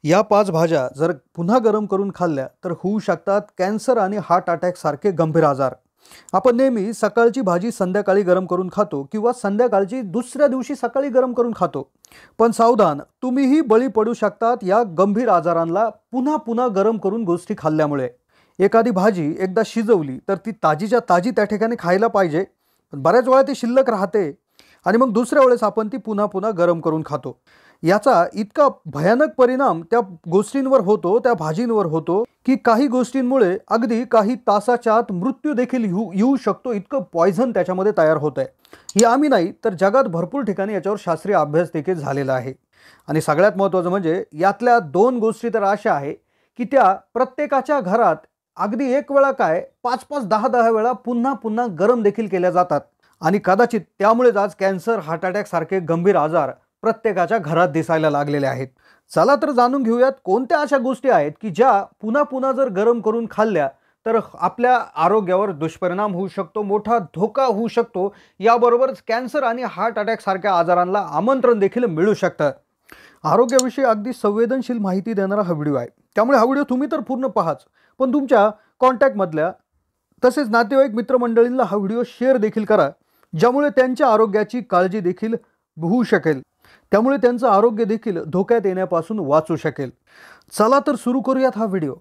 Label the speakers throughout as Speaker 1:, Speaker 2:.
Speaker 1: या 5 भाज्या जर पुन्हा गरम करून खाल्ल्या तर होऊ शकतात कॅन्सर आणि हार्ट अटॅक सारखे गंभीर आजार. आपण नेहमी सकाळची भाजी संध्याकाळी गरम करून खातो किंवा संध्याकाळची दुसऱ्या दिवशी सकाळी गरम करून खातो. पण सावधान, तुम्हीही बळी पडू शकतात या गंभीर आजारांना पुन्हा पुन्हा गरम करून गोष्टी खाल्ल्यामुळे. एखादी भाजी एकदा शिजवली तर ती ताजीच्या ताजी त्या ठिकाणी खायला पाहिजे. पण बऱ्याच वेळा ती शिल्लक राहते आणि मग दुसऱ्या वेळेस आपण ती पुन्हा पुन्हा गरम करून खातो. याचा इतका भयानक परिणाम त्या गोष्टींवर होतो, त्या भाजींवर होतो की काही गोष्टींमुळे अगदी काही तासाच्या आत मृत्यू देखील येऊ शकतो. इतकं पॉइझन त्याच्यामध्ये तयार होत आहे. ही आम्ही नाही तर जगात भरपूर ठिकाणी याच्यावर शास्त्रीय अभ्यास देखील झालेला आहे. आणि सगळ्यात महत्त्वाचं म्हणजे यातल्या 2 गोष्टी तर अशा आहे की त्या प्रत्येकाच्या घरात अगदी एक वेळा काय 5-5, 10-10 वेळा पुन्हा पुन्हा गरम देखील केल्या जातात. आणि कदाचित त्यामुळेच आज कॅन्सर, हार्ट अटॅक सारखे गंभीर आजार प्रत्येकाच्या घरात दिसायला लागलेले आहेत. चला तर जाणून घेऊयात कोणत्या अशा गोष्टी आहेत की ज्या पुन्हा पुन्हा जर गरम करून खाल्ल्या तर आपल्या आरोग्यावर दुष्परिणाम होऊ शकतो, मोठा धोका होऊ शकतो. याबरोबरच कॅन्सर आणि हार्ट अटॅक सारख्या आजारांना आमंत्रण देखील मिळू शकतं. आरोग्याविषयी अगदी संवेदनशील माहिती देणारा हा व्हिडिओ आहे. त्यामुळे हा व्हिडिओ तुम्ही तर पूर्ण पाहाच, पण तुमच्या कॉन्टॅक्टमधल्या तसेच नातेवाईक मित्रमंडळींना हा व्हिडिओ शेअर देखील करा, ज्यामुळे त्यांच्या आरोग्याची काळजी देखील होऊ शकेल. त्यामुळे त्यांचं आरोग्य देखील धोक्यात येण्यापासून वाचू शकेल. चला तर सुरू करूयात हा व्हिडिओ.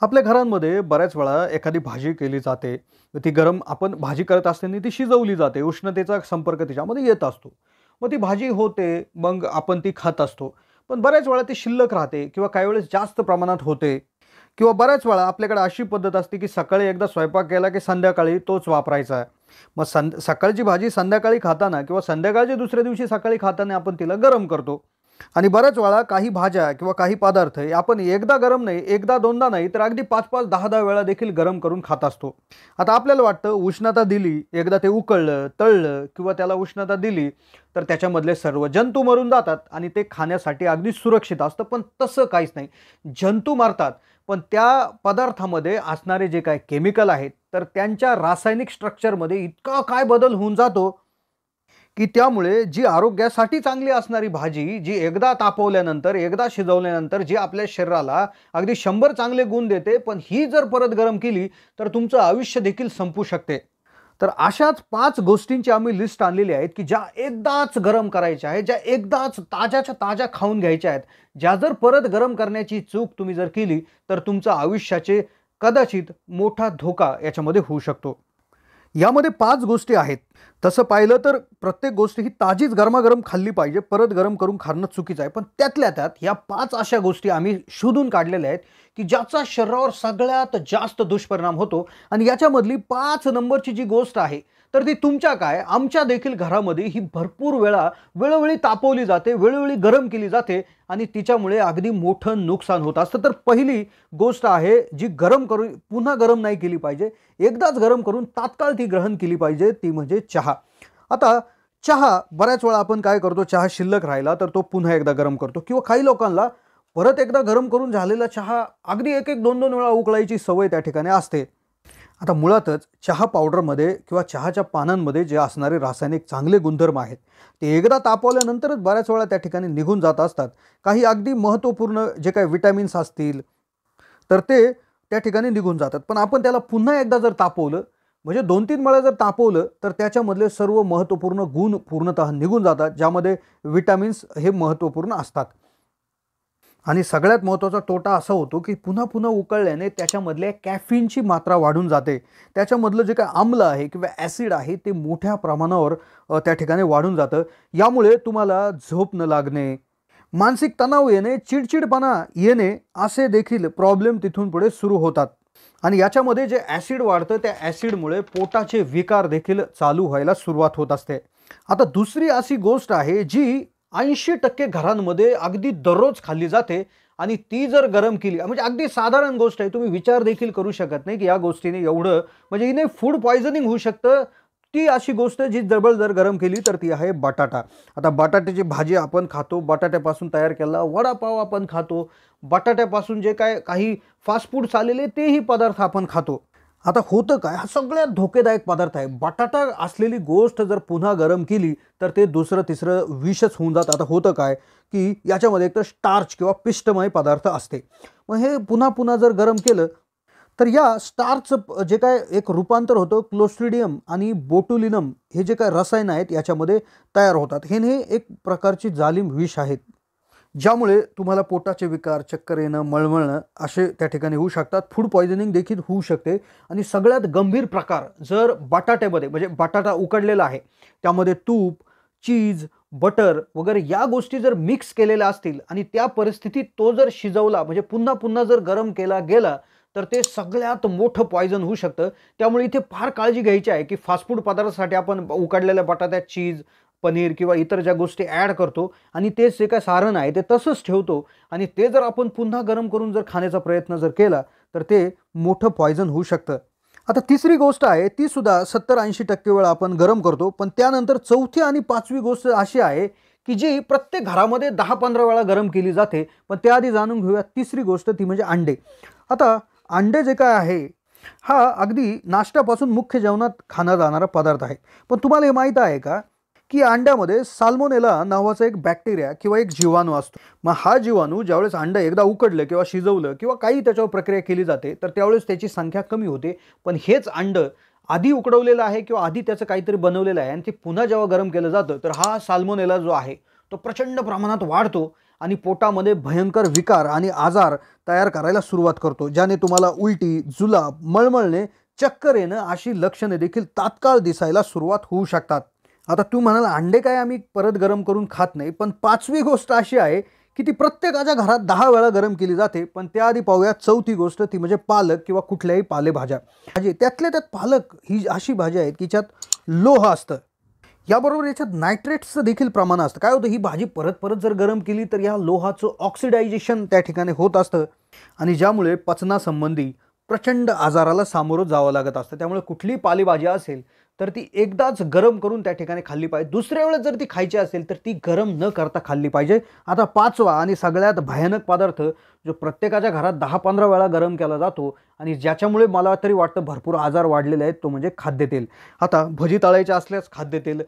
Speaker 1: आपल्या घरांमध्ये बऱ्याच वेळा एखादी भाजी केली जाते, ती गरम आपण भाजी करत असताना ती शिजवली जाते, उष्णतेचा संपर्क तिच्यामध्ये येत असतो. मग ती भाजी होते, मग आपण ती खात असतो. पण बऱ्याच वेळा ती शिल्लक राहते किंवा काही वेळेस जास्त प्रमाणात होते किंवा बऱ्याच वेळा आपल्याकडे अशी पद्धत असते की सकाळी एकदा स्वयंपाक केला की संध्याकाळी तोच वापरायचा आहे. मग सकाळची भाजी संध्याकाळी खाताना किंवा संध्याकाळच्या दुसऱ्या दिवशी सकाळी खाताना आपण तिला गरम करतो. आणि बऱ्याच वेळा काही भाज्या किंवा काही पदार्थ आपण एकदा गरम नाही, एकदा दोनदा नाही तर अगदी 5-5, 10-10 वेळा देखील गरम करून खात असतो. आता आपल्याला वाटतं उष्णता दिली, एकदा ते उकळलं, तळलं किंवा त्याला उष्णता दिली तर त्याच्यामधले सर्व जंतू मरून जातात आणि ते खाण्यासाठी अगदी सुरक्षित असतं. पण तसं काहीच नाही. जंतू मरतात, पण त्या पदार्थामध्ये असणारे जे काही केमिकल आहेत तर त्यांच्या रासायनिक स्ट्रक्चरमध्ये इतका काय बदल होऊन जातो की त्यामुळे जी आरोग्यासाठी चांगली असणारी भाजी, जी एकदा तापवल्यानंतर, एकदा शिजवल्यानंतर जी आपल्या शरीराला अगदी 100 चांगले गुण देते, पण ही जर परत गरम केली तर तुमचं आयुष्य देखील संपू शकते. तर अशाच 5 गोष्टींची आम्ही लिस्ट आणलेली आहेत की ज्या एकदाच गरम करायच्या आहेत, ज्या एकदाच ताज्याच्या ताज्या खाऊन घ्यायच्या आहेत. ज्या जर परत गरम करण्याची चूक तुम्ही जर केली तर तुमच्या आयुष्याचे कदाचित मोठा धोका याच्यामध्ये होऊ शकतो. यामध्ये 5 गोष्टी आहेत. तसं पाहिलं तर प्रत्येक गोष्ट ही ताजीच गरमागरम खाल्ली पाहिजे, परत गरम करून खाणं चुकीचं आहे. पण त्यातल्या त्यात ह्या 5 अशा गोष्टी आम्ही शोधून काढलेल्या आहेत की ज्याचा शरीरावर सगळ्यात जास्त दुष्परिणाम होतो. आणि याच्यामधली 5 नंबरची जी गोष्ट आहे तर ती तुमच्या काय आमच्या देखील घरामध्ये ही भरपूर वेळा वेळोवेळी तापवली जाते, वेळोवेळी गरम केली जाते आणि तिच्यामुळे अगदी मोठं नुकसान होत असतं. तर पहिली गोष्ट आहे जी गरम करून पुन्हा गरम नाही केली पाहिजे, एकदाच गरम करून तात्काळ ती ग्रहण केली पाहिजे, ती म्हणजे चहा. आता चहा बऱ्याच वेळा आपण काय करतो, चहा शिल्लक राहिला तर तो पुन्हा एकदा गरम करतो किंवा काही लोकांना परत एकदा गरम करून झालेला चहा अगदी 1-1, 2-2 वेळा उकळायची सवय त्या ठिकाणी असते. आता मुळातच चहा पावडरमध्ये किंवा चहाच्या पानांमध्ये जे असणारे रासायनिक चांगले गुणधर्म आहेत ते एकदा तापवल्यानंतरच बऱ्याच वेळा त्या ठिकाणी निघून जात असतात. काही अगदी महत्त्वपूर्ण जे काही विटॅमिन्स असतील तर ते त्या ठिकाणी निघून जातात. पण आपण त्याला पुन्हा एकदा जर तापवलं, म्हणजे 2-3 वेळा जर तापवलं तर त्याच्यामधले सर्व महत्त्वपूर्ण गुण पूर्णतः निघून जातात, ज्यामध्ये विटॅमिन्स हे महत्त्वपूर्ण असतात. आणि सगळ्यात महत्त्वाचा तोटा असा होतो की पुन्हा पुन्हा उकळल्याने त्याच्यामधल्या कॅफीनची मात्रा वाढून जाते. त्याच्यामधलं जे काही आम्ल आहे किंवा ॲसिड आहे ते मोठ्या प्रमाणावर त्या ठिकाणी वाढून जातं. यामुळे तुम्हाला झोप न लागणे, मानसिक तणाव येणे, चिडचिडपणा येणे असे देखील प्रॉब्लेम तिथून पुढे सुरू होतात. आणि याच्यामध्ये जे ॲसिड वाढतं त्या ॲसिडमुळे पोटाचे विकार देखील चालू व्हायला सुरुवात होत असते. आता दुसरी अशी गोष्ट आहे जी 80% घरांमध्ये अगदी दररोज खाल्ली जाते आणि ती जर गरम केली, म्हणजे अगदी साधारण गोष्ट आहे, तुम्ही विचार देखील करू शकत नाही की या गोष्टीने एवढं म्हणजे हिने फूड पॉयझनिंग होऊ शकतं. ती अशी गोष्ट जी जबळ जर गरम केली तर ती आहे बटाटा. आता बटाट्याची भाजी आपण खातो, बटाट्यापासून तयार केलेला वडापाव आपण खातो, बटाट्यापासून जे काही फास्ट फूड आलेले तेही पदार्थ आपण खातो. आता होतं काय, हा सगळ्यात धोकेदायक पदार्थ आहे. बटाटा असलेली गोष्ट जर पुन्हा गरम केली तर ते दुसरं तिसरं विषच होऊन जातं. आता होतं काय, की याच्यामध्ये एक तर स्टार्च किंवा पिष्टमय पदार्थ असते. मग हे पुन्हा पुन्हा जर गरम केलं तर या स्टार्चचं जे काय एक रूपांतर होतं क्लोस्ट्रिडियम आणि बोटुलिनम हे जे काय रसायन आहेत याच्यामध्ये तयार होतात. हे एक प्रकारची जालिम विष आहेत, ज्यामुळे तुम्हाला पोटाचे विकार, चक्कर येणं, मळमळणं असे त्या ठिकाणी होऊ शकतात. फूड पॉयझनिंग देखील होऊ शकते. आणि सगळ्यात गंभीर प्रकार जर बटाट्यामध्ये, म्हणजे बटाटा उकडलेला आहे त्यामध्ये तूप, चीज, बटर वगैरे या गोष्टी जर मिक्स केलेल्या असतील आणि त्या परिस्थितीत तो जर शिजवला, म्हणजे पुन्हा पुन्हा जर गरम केला गेला, तर ते सगळ्यात मोठं पॉयझन होऊ शकतं. त्यामुळे इथे फार काळजी घ्यायची आहे, की फास्ट फूड पदार्थासाठी आपण उकडलेल्या बटाट्यात चीज, पनीर किंवा इतर ज्या गोष्टी ॲड करतो आणि तेच जे काय सारण आहे ते तसंच ठेवतो आणि ते जर आपण पुन्हा गरम करून जर खाण्याचा प्रयत्न जर केला तर ते मोठं पॉयझन होऊ शकतं. आता तिसरी गोष्ट आहे ती सुद्धा 70-80% वेळा आपण गरम करतो, पण त्यानंतर चौथी आणि पाचवी गोष्ट अशी आहे की जी प्रत्येक घरामध्ये 10-15 वेळा गरम केली जाते. पण त्याआधी जाणून घेऊया तिसरी गोष्ट, ती म्हणजे अंडे. आता अंडे जे काय आहे हा अगदी नाश्त्यापासून मुख्य जेवणात खाणं जाणारा पदार्थ आहे. पण तुम्हाला हे माहीत आहे का की अंड्यामध्ये साल्मोनेला नावाचा एक बॅक्टेरिया किंवा एक जीवाणू असतो. मग हा जीवाणू ज्यावेळेस अंडं एकदा उकडलं किंवा शिजवलं किंवा काही त्याच्यावर प्रक्रिया केली जाते तर त्यावेळेस त्याची संख्या कमी होते. पण हेच अंडं आधी उकडवलेलं आहे किंवा आधी त्याचं काहीतरी बनवलेलं आहे आणि ते पुन्हा जेव्हा गरम केलं जातं तर हा साल्मोनेला जो आहे तो प्रचंड प्रमाणात वाढतो आणि पोटामध्ये भयंकर विकार आणि आजार तयार करायला सुरुवात करतो, ज्याने तुम्हाला उलटी, जुलाब, मळमळणे, चक्कर येणं अशी लक्षणे देखील तात्काळ दिसायला सुरुवात होऊ शकतात. आता तू म्हणाल अंडे काय आम्ही परत गरम करून खात नाही, पण पाचवी गोष्ट अशी आहे की ती प्रत्येकाच्या घरात 10 वेळा गरम केली जाते. पण त्याआधी पाहूया चौथी गोष्ट, ती म्हणजे पालक किंवा कुठल्याही पालेभाज्या. भाजी त्यातल्या त्यात पालक ही अशी भाजी आहे की ज्यात लोह असतं, याबरोबर याच्यात नायट्रेट्सचं देखील प्रमाण असतं. काय होतं, ही भाजी परत परत जर गरम केली तर या लोहाचं ऑक्सिडायझेशन त्या ठिकाणी होत असतं आणि ज्यामुळे पचनासंबंधी प्रचंड आजाराला सामोरं जावं लागत असतं. त्यामुळे कुठलीही पालेभाजी असेल तर ती एकदाच गरम करून त्या ठिकाणी खाल्ली पाहिजे. दुसऱ्या वेळेस जर ती खायची असेल तर ती गरम न करता खाल्ली पाहिजे. आता पाचवा आणि सगळ्यात भयानक पदार्थ जो प्रत्येकाच्या घरात 10-15 वेळा गरम केला जातो आणि ज्याच्यामुळे मला तरी वाटतं भरपूर आजार वाढलेले आहेत, तो म्हणजे खाद्यतेल. आता भजी तळायचे असल्यास खाद्यतेल,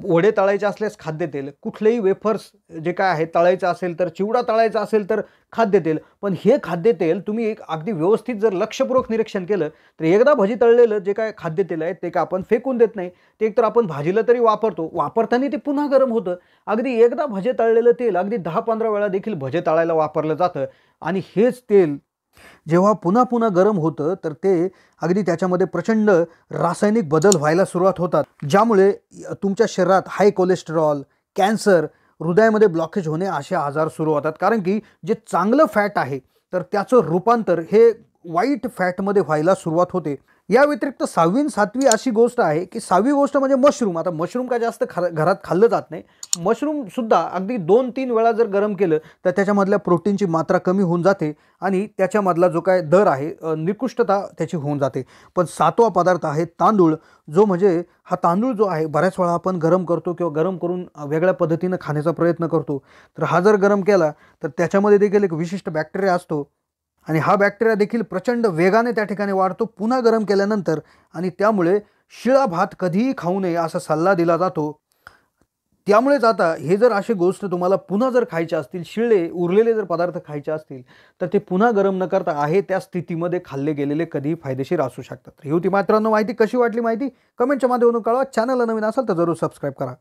Speaker 1: वडे तळायचे असल्यास खाद्यतेल, कुठलेही वेफर्स जे काय आहे तळायचं असेल तर, चिवडा तळायचा असेल तर खाद्यतेल. पण हे खाद्यतेल तुम्ही एक अगदी व्यवस्थित जर लक्षपूर्वक निरीक्षण केलं तर एकदा भजी तळलेलं जे काय खाद्यतेल आहे ते काय आपण फेकून देत नाही. ते एकतर आपण भाजीला तरी वापरतो, वापरताना ते पुन्हा गरम होतं. अगदी एकदा भजे तळलेलं तेल अगदी 10-15 वेळा देखील भजे तळायला वापरलं जातं आणि हेच तेल जेव्हा पुन्हा पुन्हा गरम होतं तर ते अगदी त्याच्यामध्ये प्रचंड रासायनिक बदल व्हायला सुरुवात होतात, ज्यामुळे तुमच्या शरीरात हाय कोलेस्टेरॉल, कॅन्सर, हृदयामध्ये ब्लॉकेज होणे असे आजार सुरू होतात. कारण की जे चांगलं फॅट आहे तर त्याचं रूपांतर हे वाईट फॅटमध्ये व्हायला सुरुवात होते. या व्यतिरिक्त 6वी आणि 7वी अशी गोष्ट आहे की 6वी गोष्ट म्हणजे मशरूम. आता मशरूम काय जास्त घरात खाल्लं जात नाही. मशरूम सुद्धा अगदी 2-3 वेळा जर गरम केलं तर त्याच्यामधल्या प्रोटीनची मात्रा कमी होऊन जाते आणि त्याच्यामधला जो काय दर आहे निकृष्टता त्याची होऊन जाते. पण 7वा पदार्थ आहे तांदूळ, जो म्हणजे हा तांदूळ जो आहे बऱ्याच वेळा आपण गरम करतो किंवा गरम करून वेगळ्या पद्धतीनं खाण्याचा प्रयत्न करतो. तर हा जर गरम केला तर त्याच्यामध्ये देखील एक विशिष्ट बॅक्टेरिया असतो आणि हा बॅक्टेरिया देखील प्रचंड वेगाने त्या ठिकाणी वाढतो पुन्हा गरम केल्यानंतर आणि त्यामुळे शिळा भात कधीही खाऊ नये असा सल्ला दिला जातो. त्यामुळेच आता हे जर अशी गोष्ट तुम्हाला पुन्हा जर खायच्या असतील, शिळले उरलेले जर पदार्थ खायचे असतील तर ते पुन्हा गरम न करता आहे त्या स्थितीमध्ये खाल्ले गेलेले कधीही फायदेशीर असू शकतात. ही होती मित्रांनो माहिती. कशी वाटली माहिती कमेंटच्या माध्यमातून कळवा. चॅनलला नवीन असाल तर जरूर सबस्क्राईब करा.